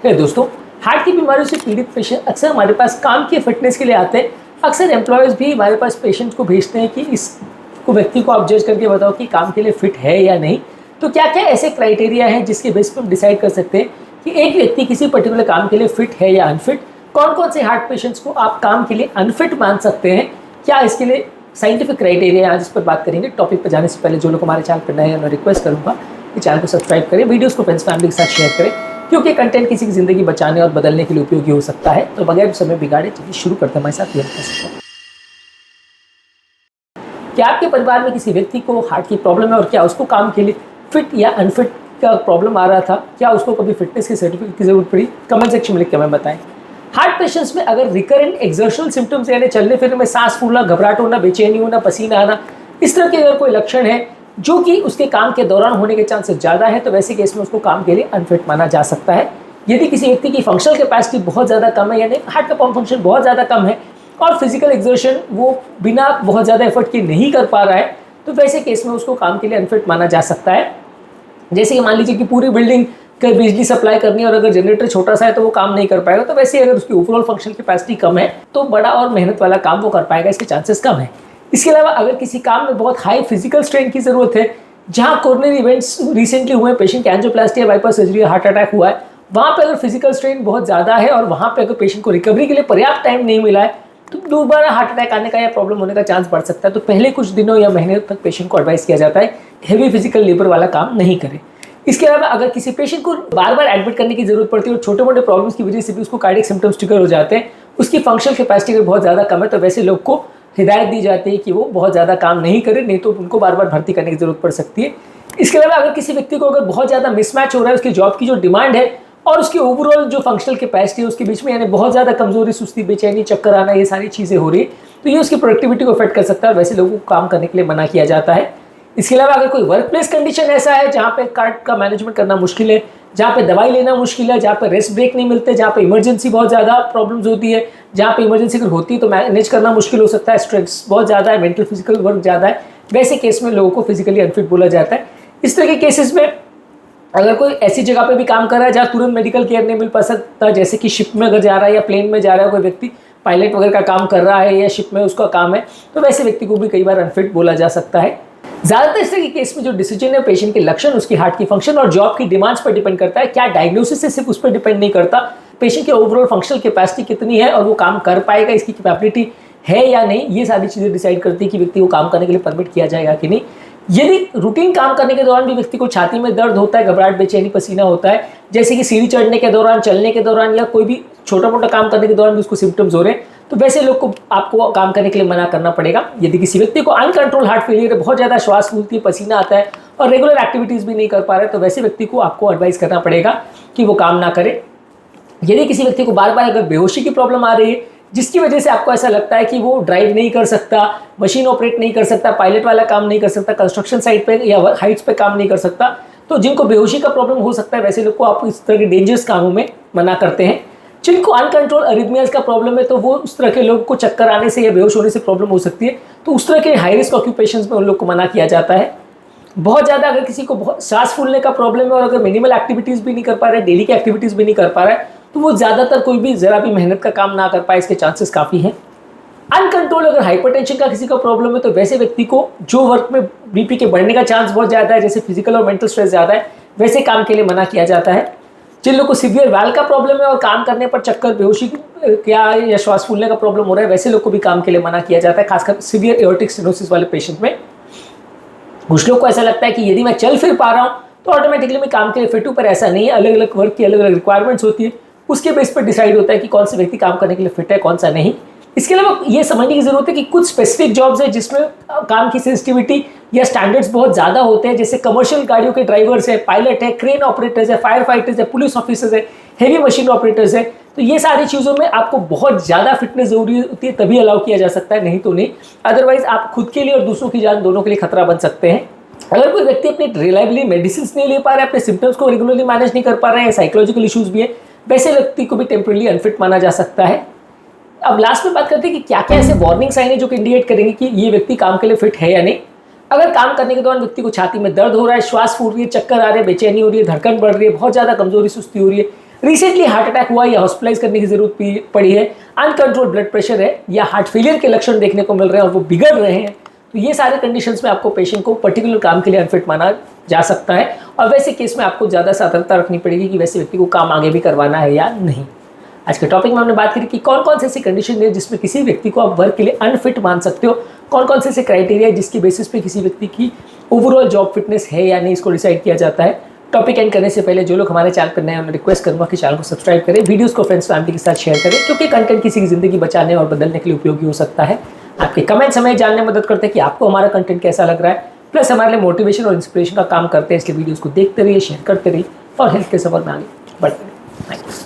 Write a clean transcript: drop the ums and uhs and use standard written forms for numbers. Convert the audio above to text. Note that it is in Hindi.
है दोस्तों, हार्ट की बीमारियों से पीड़ित पेशेंट अक्सर हमारे पास काम की फिटनेस के लिए आते हैं। अक्सर एम्प्लॉयज़ भी हमारे पास पेशेंट्स को भेजते हैं कि इस व्यक्ति को आप जज करके बताओ कि काम के लिए फिट है या नहीं। तो क्या क्या ऐसे क्राइटेरिया हैं जिसके बेस पर हम डिसाइड कर सकते हैं कि एक व्यक्ति किसी पर्टिकुलर काम के लिए फिट है या अनफिट। कौन कौन से हार्ट पेशेंट्स को आप काम के लिए अनफिट मान सकते हैं, क्या इसके लिए साइंटिफिक क्राइटेरिया, आज इस पर बात करेंगे। टॉपिक पर जाने से पहले जो लोग हमारे चैनल पर नए हैं मैं रिक्वेस्ट करूँगा कि चैनल को सब्सक्राइब करें, वीडियोस को फ्रेंड्स फैमिली के साथ शेयर करें, क्योंकि कंटेंट किसी की ज़िंदगी बचाने और बदलने के लिए उपयोगी हो सकता है। तो बगैर समय बिगाड़े चलिए शुरू करते हैं हमारे साथ। क्या आपके परिवार में किसी व्यक्ति को हार्ट की प्रॉब्लम है और क्या उसको काम के लिए फिट या अनफिट का प्रॉब्लम आ रहा था? क्या उसको कभी फिटनेस के सर्टिफिकेट की जरूरत पड़ी? कमेंट सेक्शन में लिख के हमें बताएं। हार्ट पेशेंट्स में अगर रिकरेंट एक्सर्शनल सिम्टम्स यानी चलने फिरने में सांस फूलना, घबराहट होना, बेचैनी होना, पसीना आना, इस तरह के अगर कोई लक्षण है जो कि उसके काम के दौरान होने के चांसेस ज़्यादा है, तो वैसे केस में उसको काम के लिए अनफिट माना जा सकता है। यदि किसी व्यक्ति की फंक्शनल कैपेसिटी बहुत ज़्यादा कम है, यानी हार्ट का पंप फंक्शन बहुत ज़्यादा कम है और फिजिकल एक्सर्शन वो बिना बहुत ज़्यादा एफर्ट के नहीं कर पा रहा है, तो वैसे केस में उसको काम के लिए अनफिट माना जा सकता है। जैसे कि मान लीजिए कि पूरी बिल्डिंग का बिजली सप्लाई करनी है और अगर जनरेटर छोटा सा है तो वो काम नहीं कर पाएगा, तो वैसे अगर उसकी ओवरऑल फंक्शनल कैपेसिटी कम है तो बड़ा और मेहनत वाला काम वो कर पाएगा, इसके चांसेस कम है। इसके अलावा अगर किसी काम में बहुत हाई फिजिकल स्ट्रेन की जरूरत है, जहाँ कोरोनरी इवेंट्स रिसेंटली हुए हैं, पेशेंट की एंजियोप्लास्टी या बाईपास सर्जरी या हार्ट अटैक हुआ है, वहाँ पे अगर फिजिकल स्ट्रेन बहुत ज़्यादा है और वहाँ पे अगर पेशेंट को रिकवरी के लिए पर्याप्त टाइम नहीं मिला है, तो दोबारा हार्ट अटैक आने का या प्रॉब्लम होने का चांस बढ़ सकता है। तो पहले कुछ दिनों या महीने तक पेशेंट को एडवाइस किया जाता है हेवी फिजिकल लेबर वाला काम नहीं करें। इसके अलावा अगर किसी पेशेंट को बार बार एडमिट करने की जरूरत पड़ती है और छोटे मोटे प्रॉब्लम्स की वजह से भी उसको कार्डियक सिम्टम्स ट्रिगर हो जाते हैं, उसकी फंक्शनल कैपेसिटी अगर बहुत ज़्यादा कम है, तो वैसे लोग को हिदायत दी जाती है कि वो बहुत ज़्यादा काम नहीं करे, नहीं तो उनको बार बार भर्ती करने की जरूरत पड़ सकती है। इसके अलावा अगर किसी व्यक्ति को अगर बहुत ज़्यादा मिसमैच हो रहा है उसकी जॉब की जो डिमांड है और उसकी ओवरऑल जो फंक्शनल कैपेसिटी है उसके बीच में, यानी बहुत ज़्यादा कमजोरी, सुस्ती, बेचैनी, चक्कर आना, ये सारी चीज़ें हो रही है, तो ये उसकी प्रोडक्टिविटी को अफेक्ट कर सकता है और वैसे लोगों को काम करने के लिए मना किया जाता है। इसके अलावा अगर कोई वर्क प्लेस कंडीशन ऐसा है जहाँ पे कार्ड का मैनेजमेंट करना मुश्किल है, जहाँ पे दवाई लेना मुश्किल है, जहाँ पे रेस्ट ब्रेक नहीं मिलते, जहाँ पे इमरजेंसी बहुत ज़्यादा प्रॉब्लम्स होती है, जहाँ पे इमरजेंसी अगर होती है तो मैनेज करना मुश्किल हो सकता है, स्ट्रेस बहुत ज़्यादा है, मेंटल फिजिकल वर्क ज़्यादा है, वैसे केस में लोगों को फिजिकली अनफिट बोला जाता है। इस तरह के केसेस में अगर कोई ऐसी जगह पे भी काम कर रहा है जहाँ तुरंत मेडिकल केयर नहीं मिल पा सकता, जैसे कि शिप में अगर जा रहा है या प्लेन में जा रहा है कोई व्यक्ति, पायलट वगैरह का काम कर रहा है या शिप में उसका काम है, तो वैसे व्यक्ति को भी कई बार अनफिट बोला जा सकता है। ज़्यादातर इस तरह के केस में जो डिसीजन है पेशेंट के लक्षण, उसकी हार्ट की फंक्शन और जॉब की डिमांड्स पर डिपेंड करता है। क्या डायग्नोसिस है सिर्फ उस पर डिपेंड नहीं करता, पेशेंट की ओवरऑल फंक्शनल कैपेसिटी कितनी है और वो काम कर पाएगा, इसकी कैपेबिलिटी है या नहीं, ये सारी चीज़ें डिसाइड करती है कि व्यक्ति को काम करने के लिए परमिट किया जाएगा कि नहीं। यदि रूटीन काम करने के दौरान भी व्यक्ति को छाती में दर्द होता है, घबराहट, बेचैनी, पसीना होता है, जैसे कि सीढ़ी चढ़ने के दौरान, चलने के दौरान या कोई भी छोटा मोटा काम करने के दौरान भी उसको सिम्टम्स हो रहे हैं, तो वैसे लोग को आपको काम करने के लिए मना करना पड़ेगा। यदि किसी व्यक्ति को अनकंट्रोल हार्ट फेलियर है, बहुत ज़्यादा श्वास फूलती है, पसीना आता है और रेगुलर एक्टिविटीज़ भी नहीं कर पा रहे, तो वैसे व्यक्ति को आपको एडवाइस करना पड़ेगा कि वो काम ना करे। यदि किसी व्यक्ति को बार बार अगर बेहोशी की प्रॉब्लम आ रही है जिसकी वजह से आपको ऐसा लगता है कि वो ड्राइव नहीं कर सकता, मशीन ऑपरेट नहीं कर सकता, पायलट वाला काम नहीं कर सकता, कंस्ट्रक्शन साइट पे या हाइट्स पे काम नहीं कर सकता, तो जिनको बेहोशी का प्रॉब्लम हो सकता है वैसे लोग को आप इस तरह के डेंजरस कामों में मना करते हैं। जिनको अनकंट्रोल अरिथमियाज का प्रॉब्लम है, तो वो उस तरह के लोग को चक्कर आने से या बेहोश होने से प्रॉब्लम हो सकती है, तो उस तरह के हाई रिस्क ऑक्यूपेशंस में उन लोग को मना किया जाता है। बहुत ज़्यादा अगर किसी को बहुत सांस फूलने का प्रॉब्लम है और अगर मिनिमल एक्टिविटीज़ भी नहीं कर पा रहा है, डेली की एक्टिविटीज़ भी नहीं कर पा रहा है, तो वो ज़्यादातर कोई भी ज़रा भी मेहनत का काम ना कर पाए, इसके चांसेस काफ़ी हैं। अनकंट्रोल अगर हाइपरटेंशन का किसी का प्रॉब्लम है, तो वैसे व्यक्ति को जो वर्क में बीपी के बढ़ने का चांस बहुत ज़्यादा है, जैसे फिजिकल और मेंटल स्ट्रेस ज़्यादा है, वैसे काम के लिए मना किया जाता है। जिन लोगों को सीवियर वाल्व का प्रॉब्लम है और काम करने पर चक्कर, बेहोशी या श्वास फूलने का प्रॉब्लम हो रहा है, वैसे लोग को भी काम के लिए मना किया जाता है, खासकर सीवियर एओर्टिक स्टेनोसिस वाले पेशेंट में। कुछ लोग को ऐसा लगता है कि यदि मैं चल फिर पा रहा हूँ तो ऑटोमेटिकली मैं काम के लिए फिट हूँ, पर ऐसा नहीं है। अलग अलग वर्क की अलग अलग रिक्वायरमेंट्स होती है, उसके बेस पर डिसाइड होता है कि कौन सा व्यक्ति काम करने के लिए फिट है, कौन सा नहीं। इसके अलावा ये समझने की जरूरत है कि कुछ स्पेसिफिक जॉब्स है जिसमें काम की सेंसिटिविटी या स्टैंडर्ड्स बहुत ज़्यादा होते हैं, जैसे कमर्शियल गाड़ियों के ड्राइवर्स है, पायलट है, क्रेन ऑपरेटर्स है, फायर फाइटर्स है, पुलिस ऑफिसर्स है, हेवी मशीन ऑपरेटर्स है। तो ये सारी चीज़ों में आपको बहुत ज़्यादा फिटनेस जरूरी होती है, तभी अलाउ किया जा सकता है, नहीं तो नहीं। अदरवाइज आप खुद के लिए और दूसरों की जान दोनों के लिए खतरा बन सकते हैं। अगर कोई व्यक्ति अपनी रिलायबली मेडिसिन नहीं ले पा रहा है, अपने सिम्टम्स को रेगुलरली मैनेज नहीं कर पा रहा है, साइकोलॉजिकल इश्यूज भी है, वैसे व्यक्ति को भी टेम्परेरी अनफिट माना जा सकता है। अब लास्ट में बात करते हैं कि क्या क्या ऐसे वार्निंग साइन है जो कि इंडिकेट करेंगे कि ये व्यक्ति काम के लिए फिट है या नहीं। अगर काम करने के दौरान व्यक्ति को छाती में दर्द हो रहा है, श्वास फूल रही है, चक्कर आ रहे हैं, बेचैनी हो रही है, धड़कन बढ़ रही है, बहुत ज़्यादा कमजोरी सुस्ती हो रही है, रिसेंटली हार्ट अटैक हुआ या हॉस्पिटलाइज करने की जरूरत पड़ी है, अनकंट्रोल ब्लड प्रेशर है या हार्ट फेलियर के लक्षण देखने को मिल रहे हैं और वो बिगड़ रहे हैं, तो ये सारे कंडीशंस में आपको पेशेंट को पर्टिकुलर काम के लिए अनफिट माना जा सकता है। और वैसे केस में आपको ज़्यादा सतर्कता रखनी पड़ेगी कि वैसे व्यक्ति को काम आगे भी करवाना है या नहीं। आज के टॉपिक में हमने बात करी कि कौन कौन से ऐसी कंडीशन है जिसमें किसी व्यक्ति को आप वर्क के लिए अनफिट मान सकते हो, कौन कौन से ऐसे क्राइटेरिया है जिसकी बेसिस पे किसी व्यक्ति की ओवरऑल जॉब फिटनेस है या नहीं, इसको डिसाइड किया जाता है। टॉपिक एंड करने से पहले जो लोग हमारे चैनल पर नए हैं उन्हें रिक्वेस्ट करूंगा कि चैनल को सब्सक्राइब करें, वीडियोस को फ्रेंड्स फैमिली के साथ शेयर करें, क्योंकि कंटेंट किसी की जिंदगी बचाने और बदलने के लिए उपयोगी हो सकता है। आपके कमेंट्स हमें जानने में मदद करते हैं कि आपको हमारा कंटेंट कैसा लग रहा है, प्लस हमारे लिए मोटिवेशन और इंस्पिरेशन का काम करते हैं। इसलिए वीडियोस को देखते रहिए, शेयर करते रहिए और हेल्थ के सफर में आगे बढ़ते रहिए। Thank you.